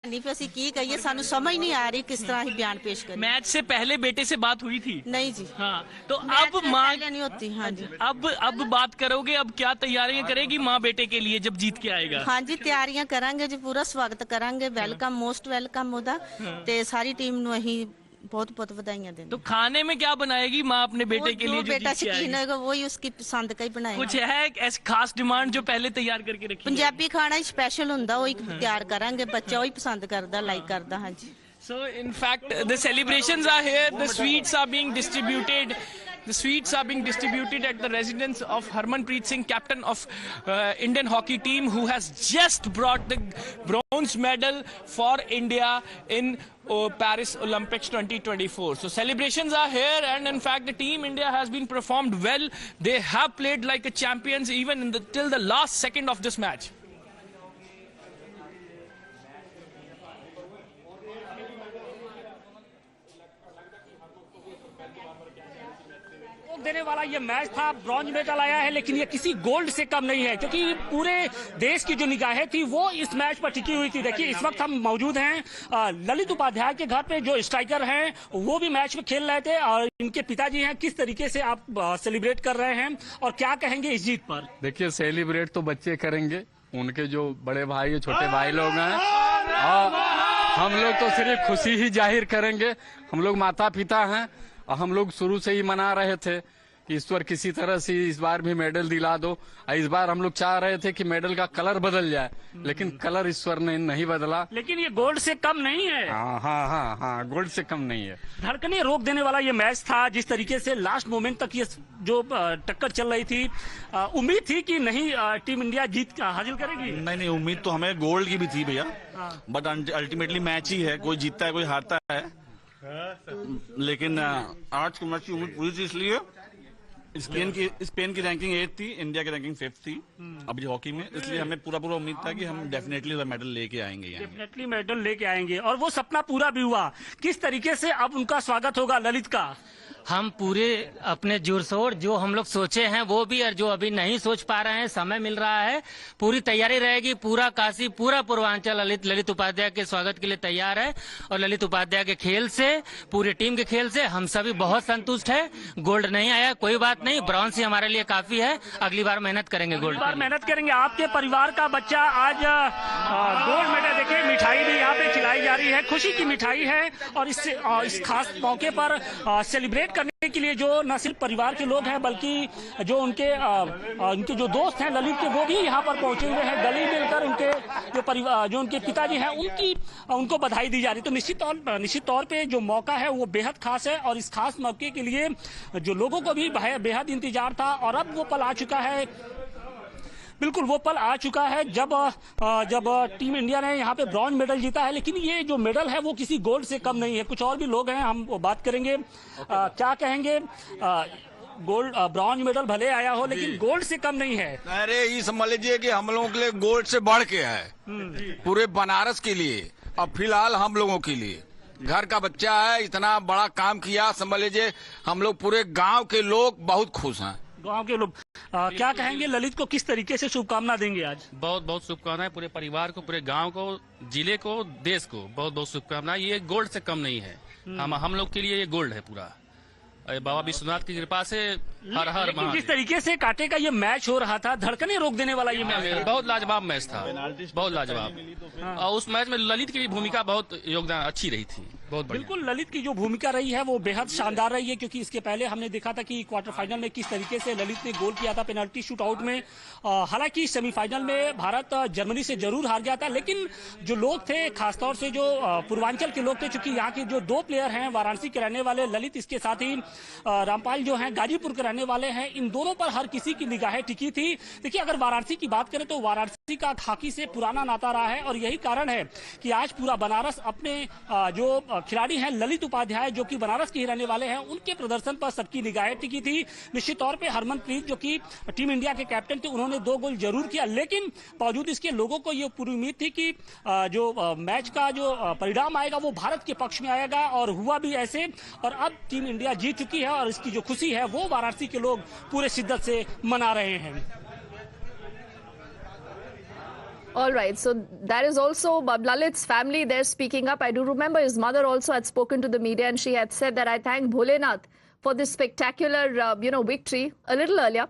नहीं फिर ਅਸੀਂ ਕੀ ਕਹੀਏ ਸਾਨੂੰ समझ नहीं आ रही किस तरह ही बयान पेश करें। मैच से पहले बेटे से बात हुई थी? नहीं जी। हाँ, तो मैच अब से माँ पहले नहीं होती। हाँ जी। अब बात करोगे, अब क्या तैयारियां करेगी माँ बेटे के लिए जब जीत के आएगा? हाँ जी ਤਿਆਰੀਆਂ ਕਰਾਂਗੇ ਜੀ, ਪੂਰਾ ਸਵਾਗਤ ਕਰਾਂਗੇ। ਵੈਲਕਮ, ਮੋਸਟ ਵੈਲਕਮ ਉਹਦਾ ਤੇ ਸਾਰੀ ਟੀਮ ਨੂੰ ਅਸੀਂ बहुत बहुत बधाइयां देंगे। तो खाने में क्या बनाएगी माँ अपने बेटे के लिए जो बेटा जीत के शौकीन आएगी? होगा वही उसकी पसंद का ही बनाएगा। कुछ है ऐसी खास डिमांड जो पहले तैयार करके रखी? पंजाबी खाना ही स्पेशल ਹੁੰਦਾ ਉਹ ਇੱਕ ਤਿਆਰ ਕਰਾਂਗੇ, ਬੱਚਾ ਉਹੀ ਪਸੰਦ ਕਰਦਾ, ਲਾਈਕ ਕਰਦਾ। हाँ जी। So in fact the celebrations are here, the sweets are being distributed. The sweets are being distributed at the residence of Harmanpreet Singh, captain of Indian hockey team, who has just brought the bronze medal for India in Paris Olympics 2024. So celebrations are here, and in fact the team India has been performed well. They have played like a champions even in till the last second of this match. देने वाला ये match था, bronze medal आया है, लेकिन ये किसी gold से कम नहीं है, क्योंकि पूरे देश की जो निगाहें थी वो इस मैच पर टिकी हुई थी। देखिए इस वक्त हम मौजूद हैं ललित उपाध्याय के घर पे, जो स्ट्राइकर हैं वो भी मैच में खेल रहे थे, और इनके पिताजी हैं। किस तरीके से आप सेलिब्रेट कर रहे हैं और क्या कहेंगे इस जीत पर? देखिए सेलिब्रेट तो बच्चे करेंगे, उनके जो बड़े भाई छोटे भाई लोग हैं, और हम लोग तो सिर्फ खुशी ही जाहिर करेंगे। हम लोग माता पिता हैं और हम लोग शुरू से ही मना रहे थे कि ईश्वर किसी तरह से इस बार भी मेडल दिला दो। इस बार हम लोग चाह रहे थे कि मेडल का कलर बदल जाए, लेकिन कलर ईश्वर ने नहीं बदला। लेकिन ये गोल्ड से कम नहीं है। हाँ, गोल्ड से कम नहीं है। धड़कने रोक देने वाला ये मैच था, जिस तरीके से लास्ट मोमेंट तक ये जो टक्कर चल रही थी। उम्मीद थी कि नहीं टीम इंडिया जीत हासिल करेगी? नहीं, उम्मीद तो हमें गोल्ड की भी थी भैया, बट अल्टीमेटली मैच ही है, कोई जीतता है कोई हारता है। लेकिन आज की मैच की उम्मीद पूरी थी, इसलिए स्पेन की रैंकिंग 8 थी, इंडिया की रैंकिंग 5 थी अभी हॉकी में, इसलिए हमें पूरा उम्मीद था कि हम डेफिनेटली मेडल लेके आएंगे। डेफिनेटली मेडल लेके आएंगे, और वो सपना पूरा भी हुआ। किस तरीके से अब उनका स्वागत होगा ललित का? हम पूरे अपने जोर शोर जो हम लोग सोचे हैं वो भी, और जो अभी नहीं सोच पा रहे हैं, समय मिल रहा है, पूरी तैयारी रहेगी। पूरा काशी, पूरा पूर्वांचल ललित उपाध्याय के स्वागत के लिए तैयार है, और ललित उपाध्याय के खेल से, पूरी टीम के खेल से हम सभी बहुत संतुष्ट है। गोल्ड नहीं आया, कोई बात नहीं, ब्रॉन्ज ही हमारे लिए काफी है। अगली बार मेहनत करेंगे, गोल्ड बार मेहनत करेंगे। आपके परिवार का बच्चा आज गोल्ड मेडल, देखिए मिठाई भी यहाँ पे खिलाई जा रही है, खुशी की मिठाई है, और इस खास मौके पर सेलिब्रेट करने के लिए जो न सिर्फ परिवार के लोग हैं, बल्कि जो उनके जो दोस्त हैं ललित के, वो भी यहाँ पर पहुंचे हुए हैं। गले मिलकर उनके जो परिवार, जो उनके पिताजी हैं, उनको बधाई दी जा रही। तो निश्चित तौर पे जो मौका है वो बेहद खास है, और इस खास मौके के लिए जो लोगों को भी बेहद इंतजार था, और अब वो पल आ चुका है। बिल्कुल वो पल आ चुका है जब टीम इंडिया ने यहाँ पे ब्रॉन्ज मेडल जीता है। लेकिन ये जो मेडल है वो किसी गोल्ड से कम नहीं है। कुछ और भी लोग हैं, हम वो बात करेंगे। क्या कहेंगे? गोल्ड ब्रॉन्ज मेडल भले आया हो, लेकिन गोल्ड से कम नहीं है। अरे ये समझ लीजिए कि हम लोगों के लिए गोल्ड से बढ़ के है, पूरे बनारस के लिए, और फिलहाल हम लोगों के लिए घर का बच्चा है, इतना बड़ा काम किया। समझ लीजिए हम लोग पूरे गांव के लोग बहुत खुश हैं। गांव के लोग क्या कहेंगे? ललित को किस तरीके से शुभकामना देंगे आज? बहुत बहुत शुभकामनाएं पूरे परिवार को, पूरे गांव को, जिले को, देश को बहुत बहुत शुभकामनाएं। ये गोल्ड से कम नहीं है, हम लोग के लिए ये गोल्ड है पूरा। बाबा विश्वनाथ की कृपा से हर महादेव। जिस तरीके से कांटे का ये मैच हो रहा था, धड़कने रोक देने वाला ये मैच था। बहुत लाजवाब मैच था, बहुत लाजवाब। और उस मैच में ललित की भी भूमिका बहुत योगदान अच्छी रही थी, बहुत बढ़िया। बिल्कुल ललित की जो भूमिका रही है वो बेहद शानदार रही है, क्योंकि इसके पहले हमने देखा था कि क्वार्टर फाइनल में किस तरीके से ललित ने गोल किया था पेनल्टी शूटआउट में। हालांकि सेमीफाइनल में भारत जर्मनी से जरूर हार गया था, लेकिन जो लोग थे, खासतौर से जो पूर्वांचल के लोग थे, चूंकि यहाँ के जो 2 प्लेयर हैं वाराणसी के रहने वाले ललित, इसके साथ ही रामपाल जो हैं गाजीपुर के रहने वाले हैं, इन दोनों पर हर किसी की निगाहें टिकी थी। देखिए अगर वाराणसी की बात करें तो वाराणसी का हॉकी से पुराना नाता रहा है, और यही कारण है कि आज पूरा बनारस अपने जो खिलाड़ी हैं ललित उपाध्याय, जो कि बनारस के ही रहने वाले हैं, उनके प्रदर्शन पर सबकी निगाहें टिकी थी। निश्चित तौर पे हरमनप्रीत, जो कि टीम इंडिया के कैप्टन थे, उन्होंने 2 गोल जरूर किया, लेकिन बावजूद इसके लोगों को ये पूरी उम्मीद थी कि जो मैच का जो परिणाम आएगा वो भारत के पक्ष में आएगा, और हुआ भी ऐसे। और अब टीम इंडिया जीत चुकी है, और इसकी जो खुशी है वो वाराणसी के लोग पूरे शिद्दत से मना रहे हैं। All right, so that is also Lalit's family there speaking up. I do remember his mother also had spoken to the media, and she had said that I thank Bholenath for this spectacular, victory a little earlier.